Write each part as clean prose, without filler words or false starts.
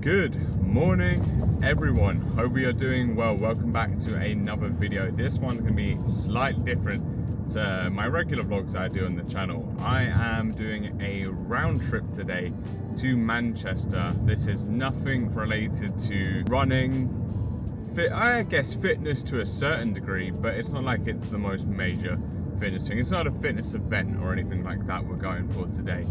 Good morning, everyone. Hope we are doing well. Welcome back to another video. This one's gonna be slightly different to my regular vlogs that I do on the channel. I am doing a round trip today to Manchester. This is nothing related to running, I guess fitness to a certain degree, but it's not like it's the most major fitness thing. It's not a fitness event or anything like that we're going for today.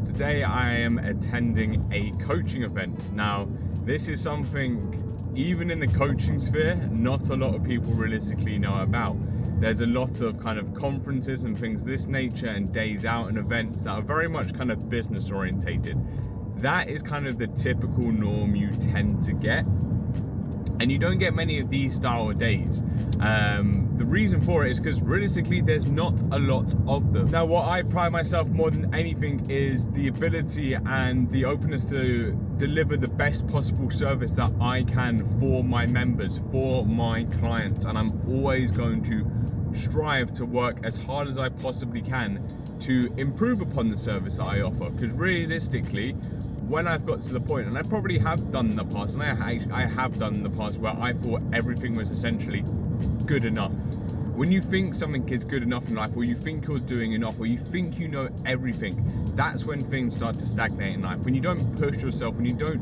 Today I am attending a coaching event. Now, this is something, even in the coaching sphere, not a lot of people realistically know about. There's a lot of kind of conferences and things of this nature and days out and events that are very much kind of business orientated. That is kind of the typical norm you tend to get. And you don't get many of these style of days. The reason for it is because realistically there's not a lot of them. Now, what I pride myself more than anything is the ability and the openness to deliver the best possible service that I can for my members, for my clients. And I'm always going to strive to work as hard as I possibly can to improve upon the service that I offer. Because realistically, when I've got to the point, and I probably have done in the past, and I have done in the past where I thought everything was essentially good enough. When you think something is good enough in life, or you think you're doing enough, or you think you know everything, that's when things start to stagnate in life. When you don't push yourself, when you don't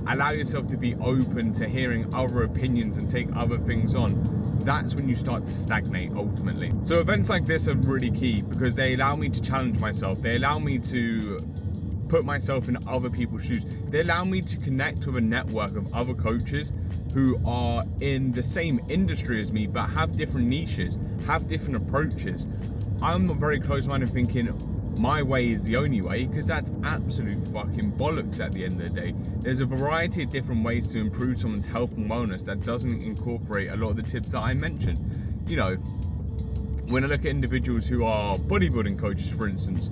allow yourself to be open to hearing other opinions and take other things on, that's when you start to stagnate ultimately. So events like this are really key because they allow me to challenge myself. They allow me to put myself in other people's shoes. They allow me to connect with a network of other coaches who are in the same industry as me but have different niches, have different approaches. I'm not very close-minded thinking my way is the only way, because that's absolute fucking bollocks at the end of the day. There's a variety of different ways to improve someone's health and wellness that doesn't incorporate a lot of the tips that I mentioned. You know, when I look at individuals who are bodybuilding coaches, for instance,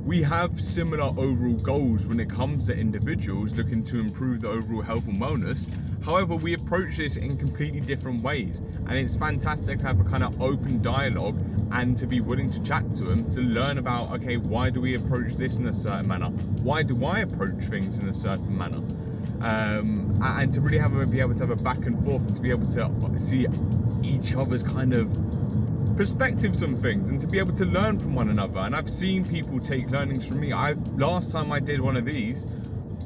we have similar overall goals when it comes to individuals looking to improve the overall health and wellness. However, we approach this in completely different ways, and it's fantastic to have a kind of open dialogue and to be willing to chat to them, to learn about, okay, why do we approach this in a certain manner? Why do I approach things in a certain manner? And to really be able to have a back and forth and to be able to see each other's kind of perspectives on things and to be able to learn from one another. And I've seen people take learnings from me. Last time I did one of these,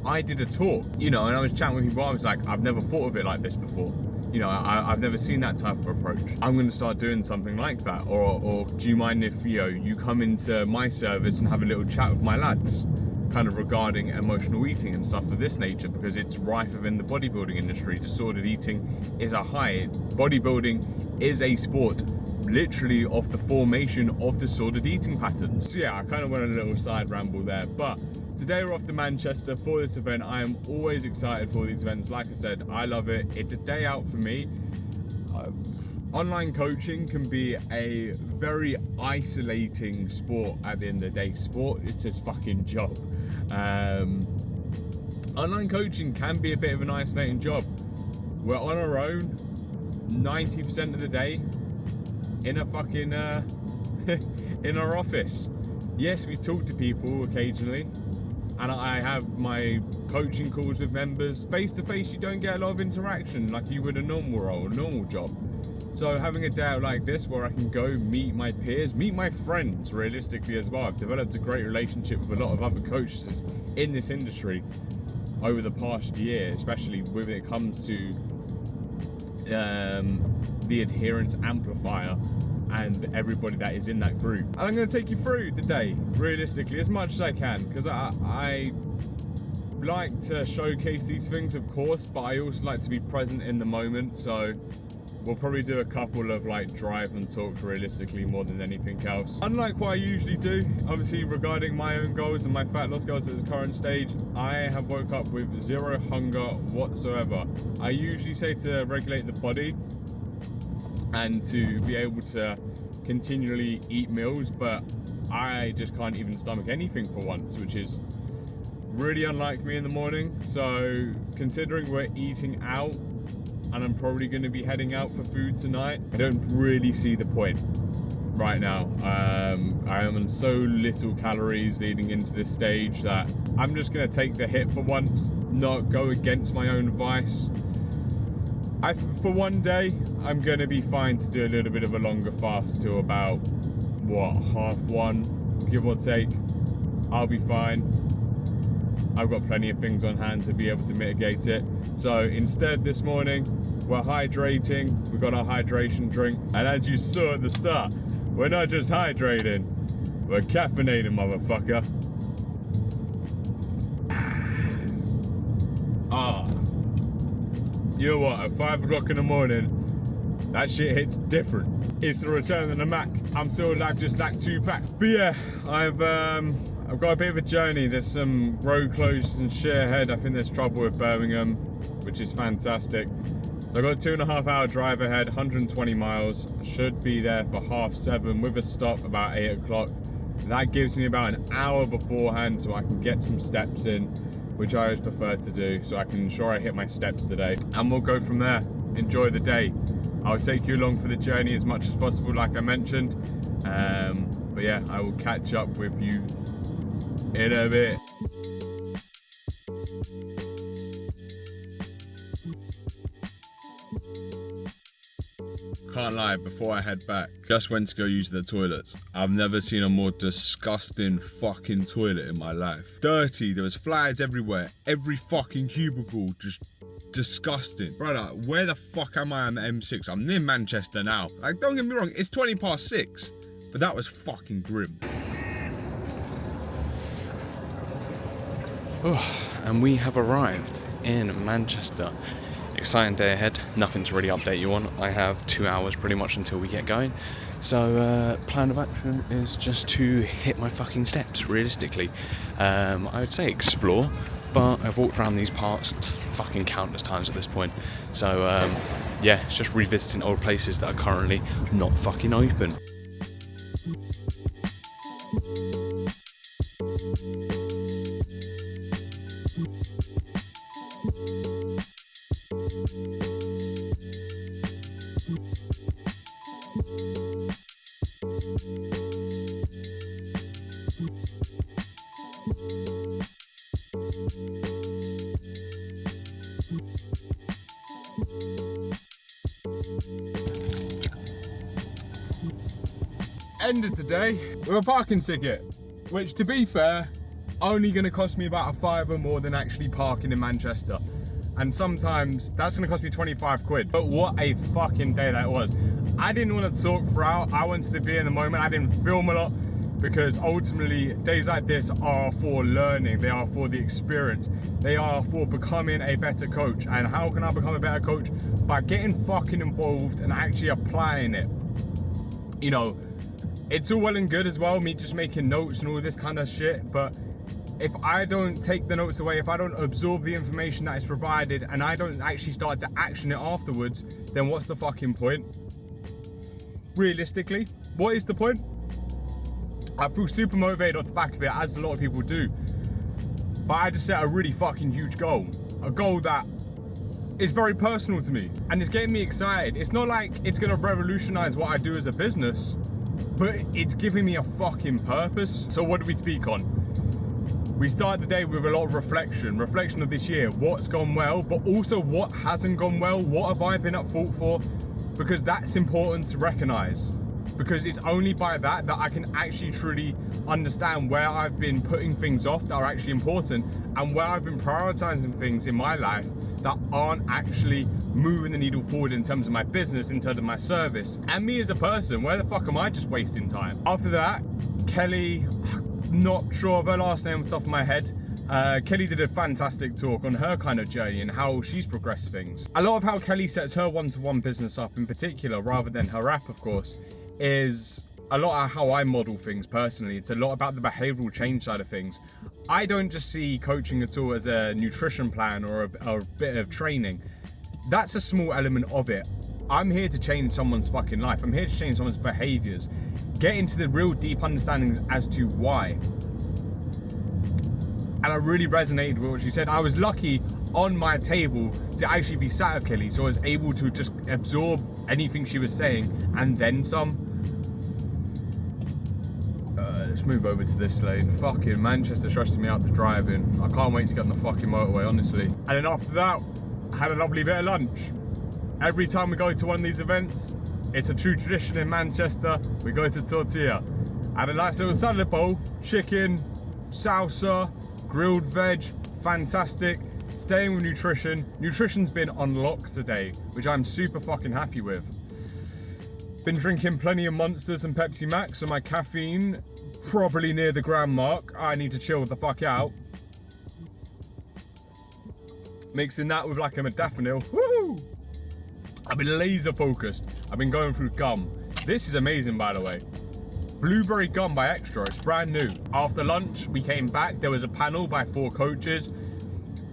I did a talk, you know, and I was chatting with people. I was like, I've never thought of it like this before. You know, I've never seen that type of approach. I'm going to start doing something like that. Or do you mind if, you know, you come into my service and have a little chat with my lads, kind of regarding emotional eating and stuff of this nature, because it's rife within the bodybuilding industry. Disordered eating is a high. Bodybuilding is a sport literally off the formation of disordered eating patterns. So yeah, I kind of went on a little side ramble there, but today we're off to Manchester for this event. I am always excited for these events. Like I said, I love it. It's a day out for me. Online coaching can be a very isolating sport at the end of the day. Sport, it's a fucking job. Online coaching can be a bit of an isolating job. We're on our own 90% of the day in a fucking in our office. Yes, we talk to people occasionally, and I have my coaching calls with members. Face to face, you don't get a lot of interaction like you would a normal role, a normal job. So having a day out like this where I can go meet my peers, meet my friends realistically as well. I've developed a great relationship with a lot of other coaches in this industry over the past year, especially when it comes to the adherence Amplifier and everybody that is in that group. And I'm going to take you through the day realistically as much as I can, because I like to showcase these things, of course, but I also like to be present in the moment. So we'll probably do a couple of like drive and talks realistically more than anything else. Unlike what I usually do, obviously regarding my own goals and my fat loss goals at this current stage, I have woke up with zero hunger whatsoever. I usually say to regulate the body and to be able to continually eat meals, but I just can't even stomach anything for once, which is really unlike me in the morning. So considering we're eating out and I'm probably going to be heading out for food tonight, I don't really see the point right now. I am on so little calories leading into this stage that I'm just going to take the hit for once, not go against my own advice. For one day, I'm going to be fine to do a little bit of a longer fast till about, what, 1:30, give or take. I'll be fine. I've got plenty of things on hand to be able to mitigate it. So instead this morning, we're hydrating. We've got our hydration drink. And as you saw at the start, we're not just hydrating, we're caffeinating, motherfucker. You know what, at 5 o'clock in the morning, that shit hits different. It's the return of the Mac. I'm still like just like 2 packs. But yeah, I've got a bit of a journey. There's some road closed and shit ahead. I think there's trouble with Birmingham, which is fantastic. So I've got a 2.5 hour drive ahead, 120 miles. I should be there for 7:30 with a stop about 8 o'clock. That gives me about an hour beforehand so I can get some steps in, which I always prefer to do, so I can ensure I hit my steps today. And we'll go from there. Enjoy the day. I'll take you along for the journey as much as possible, like I mentioned. But yeah, I will catch up with you in a bit. Can't lie, before I head back, just went to go use the toilets. I've never seen a more disgusting fucking toilet in my life. Dirty, there was flies everywhere. Every fucking cubicle, just disgusting. Brother, where the fuck am I on the M6? I'm near Manchester now. Like, don't get me wrong, it's 6:20, but that was fucking grim. And we have arrived in Manchester. Exciting day ahead, nothing to really update you on. I have 2 hours pretty much until we get going. So plan of action is just to hit my fucking steps, realistically. I would say explore, but I've walked around these parts fucking countless times at this point. So yeah, it's just revisiting old places that are currently not fucking open. Ended today with a parking ticket, which, to be fair, only going to cost me about a £5 more than actually parking in Manchester. And sometimes that's going to cost me 25 quid. But what a fucking day that was. I didn't want to talk throughout. I wanted to be in the moment. I didn't film a lot because ultimately days like this are for learning. They are for the experience. They are for becoming a better coach. And how can I become a better coach? By getting fucking involved and actually applying it. You know, it's all well and good as well, me just making notes and all this kind of shit, but if I don't take the notes away, if I don't absorb the information that is provided and I don't actually start to action it afterwards, then what's the fucking point? Realistically, what is the point? I feel super motivated off the back of it, as a lot of people do, but I just set a really fucking huge goal, a goal that is very personal to me, and it's getting me excited. It's not like it's gonna revolutionize what I do as a business, but it's giving me a fucking purpose. So what do we speak on? We start the day with a lot of reflection of this year, what's gone well, but also what hasn't gone well, what have I been at fault for, because that's important to recognize, because it's only by that I can actually truly understand where I've been putting things off that are actually important and where I've been prioritizing things in my life that aren't actually moving the needle forward in terms of my business, in terms of my service, and me as a person. Where the fuck am I just wasting time? After that, Kelly, not sure of her last name off the top of my head, Kelly did a fantastic talk on her kind of journey and how she's progressed things. A lot of how Kelly sets her one-to-one business up in particular, rather than her app of course, is a lot of how I model things personally. It's a lot about the behavioural change side of things. I don't just see coaching at all as a nutrition plan or a bit of training. That's a small element of it. I'm here to change someone's fucking life. I'm here to change someone's behaviours. Get into the real deep understandings as to why. And I really resonated with what she said. I was lucky on my table to actually be sat with Kelly, so I was able to just absorb anything she was saying and then some. Right, let's move over to this lane. Fucking Manchester stressing me out to driving. I can't wait to get on the fucking motorway, honestly. And then after that, I had a lovely bit of lunch. Every time we go to one of these events, it's a true tradition in Manchester, we go to Tortilla. I had a nice little salad bowl, chicken, salsa, grilled veg, fantastic. Staying with nutrition. Nutrition's been on lock today, which I'm super fucking happy with. Been drinking plenty of Monsters and Pepsi Max, so my caffeine probably near the gram mark. I need to chill the fuck out. Mixing that with like a modafinil. Woo! I've been laser focused. I've been going through gum. This is amazing, by the way. Blueberry gum by Extra, it's brand new. After lunch, we came back. There was a panel by 4 coaches.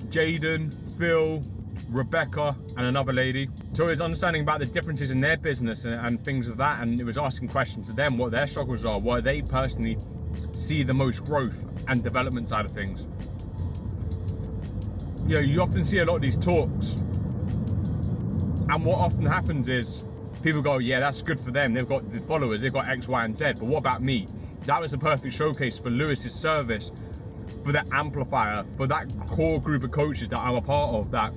Jaden, Phil, Rebecca, and another lady. So it was understanding about the differences in their business and things of that, and it was asking questions to them, what their struggles are, where they personally see the most growth and development side of things. You know, you often see a lot of these talks, and what often happens is people go, yeah, that's good for them, they've got the followers, they've got X, Y, and Z, but what about me? That was a perfect showcase for Lewis's service, for that Amplifier, for that core group of coaches that I'm a part of, that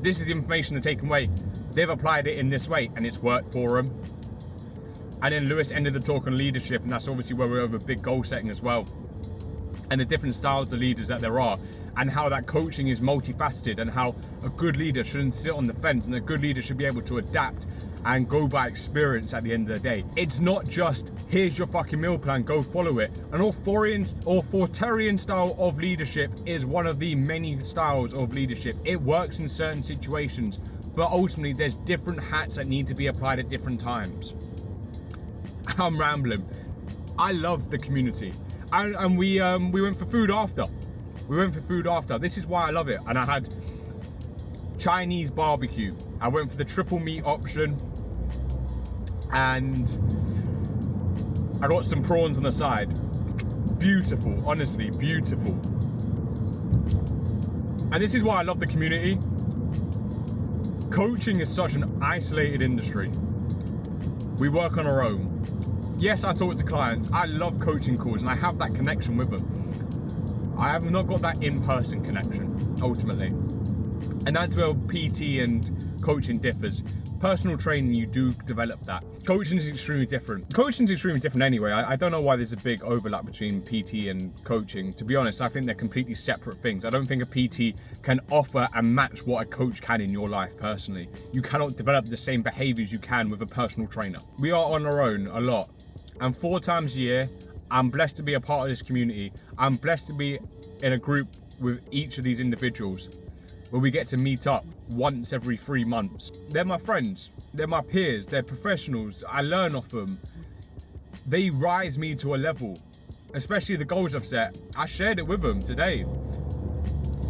this is the information they're taking away. They've applied it in this way and it's worked for them. And then Lewis ended the talk on leadership, and that's obviously where we're over big goal setting as well. And the different styles of leaders that there are, and how that coaching is multifaceted, and how a good leader shouldn't sit on the fence, and a good leader should be able to adapt and go by experience at the end of the day. It's not just, here's your fucking meal plan, go follow it. An authoritarian style of leadership is one of the many styles of leadership. It works in certain situations, but ultimately there's different hats that need to be applied at different times. I'm rambling. I love the community. And we went for food after. This is why I love it. And I had Chinese barbecue. I went for the triple meat option, and I got some prawns on the side. Beautiful, honestly, beautiful. And this is why I love the community. Coaching is such an isolated industry. We work on our own. Yes, I talk to clients. I love coaching calls, and I have that connection with them. I have not got that in-person connection, ultimately. And that's where PT and coaching differs. Personal training, you do develop that. Coaching is extremely different. Coaching is extremely different anyway. I don't know why there's a big overlap between PT and coaching. To be honest, I think they're completely separate things. I don't think a PT can offer and match what a coach can in your life personally. You cannot develop the same behaviors you can with a personal trainer. We are on our own a lot. And 4 times a year, I'm blessed to be a part of this community. I'm blessed to be in a group with each of these individuals, where we get to meet up once every 3 months. They're my friends, they're my peers, they're professionals. I learn off them. They rise me to a level, especially the goals I've set. I shared it with them today.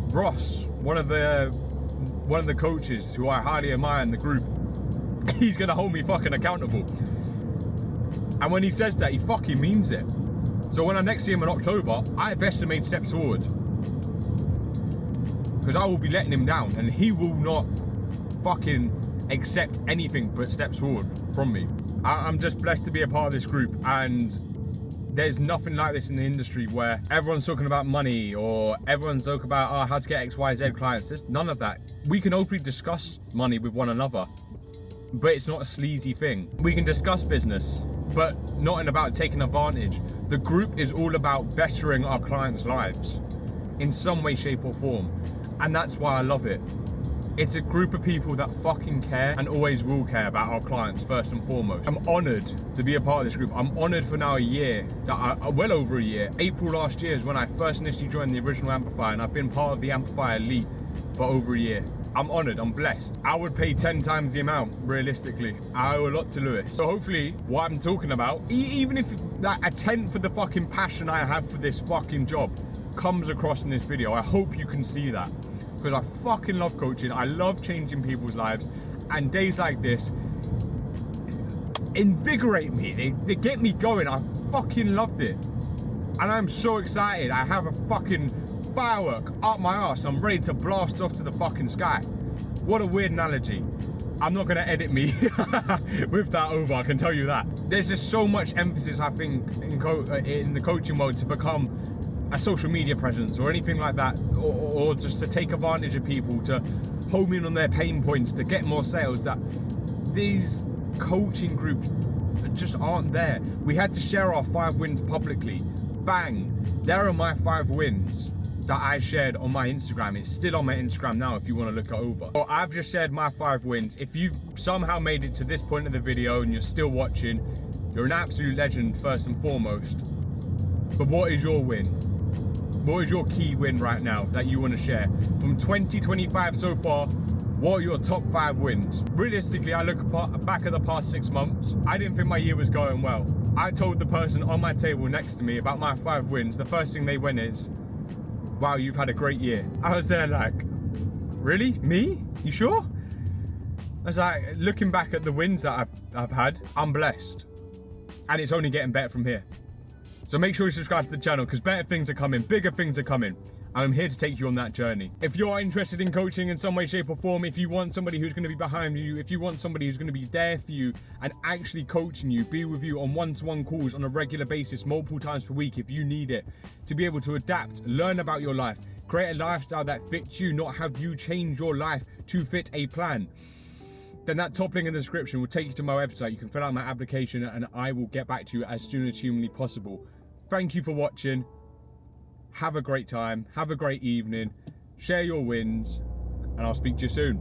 Ross, one of the coaches who I highly admire in the group, he's gonna hold me fucking accountable. And when he says that, he fucking means it. So when I next see him in October, I best have made steps forward. Because I will be letting him down, and he will not fucking accept anything but steps forward from me. I'm just blessed to be a part of this group, and there's nothing like this in the industry where everyone's talking about money, or everyone's talking about how to get XYZ clients. There's none of that. We can openly discuss money with one another, but it's not a sleazy thing. We can discuss business, but not about taking advantage. The group is all about bettering our clients' lives in some way, shape or form. And that's why I love it. It's a group of people that fucking care and always will care about our clients first and foremost. I'm honored to be a part of this group. I'm honored for now a year, well over a year. April last year is when I first initially joined the original Amplifier, and I've been part of the Amplifier Elite for over a year. I'm honored, I'm blessed. I would pay 10 times the amount, realistically. I owe a lot to Lewis. So hopefully, what I'm talking about, even if like a tenth of the fucking passion I have for this fucking job comes across in this video, I hope you can see that. Because I fucking love coaching, I love changing people's lives, and days like this invigorate me, they get me going. I fucking loved it. And I'm so excited. I have a fucking firework up my arse. I'm ready to blast off to the fucking sky. What a weird analogy. I'm not gonna edit me with that over, I can tell you that. There's just so much emphasis, I think, in the coaching mode to become a social media presence or anything like that, or just to take advantage of people, to home in on their pain points, to get more sales, that these coaching groups just aren't there. We had to share our 5 wins publicly. Bang, there are my 5 wins that I shared on my Instagram. It's still on my Instagram now if you want to look it over. So I've just shared my 5 wins. If you've somehow made it to this point of the video and you're still watching, you're an absolute legend first and foremost. But what is your win? What is your key win right now that you want to share? From 2025 so far, what are your top 5 wins? Realistically, I look back at the past 6 months, I didn't think my year was going well. I told the person on my table next to me about my 5 wins. The first thing they went is, wow, you've had a great year. I was there like, really? Me? You sure? I was like, looking back at the wins that I've had, I'm blessed. And it's only getting better from here. So make sure you subscribe to the channel, because better things are coming, bigger things are coming. I'm here to take you on that journey. If you're interested in coaching in some way, shape or form, if you want somebody who's going to be behind you, if you want somebody who's going to be there for you and actually coaching you, be with you on one-to-one calls on a regular basis, multiple times per week if you need it, to be able to adapt, learn about your life, create a lifestyle that fits you, not have you change your life to fit a plan, then that top link in the description will take you to my website. You can fill out my application and I will get back to you as soon as humanly possible. Thank you for watching. Have a great time, have a great evening, share your wins, and I'll speak to you soon.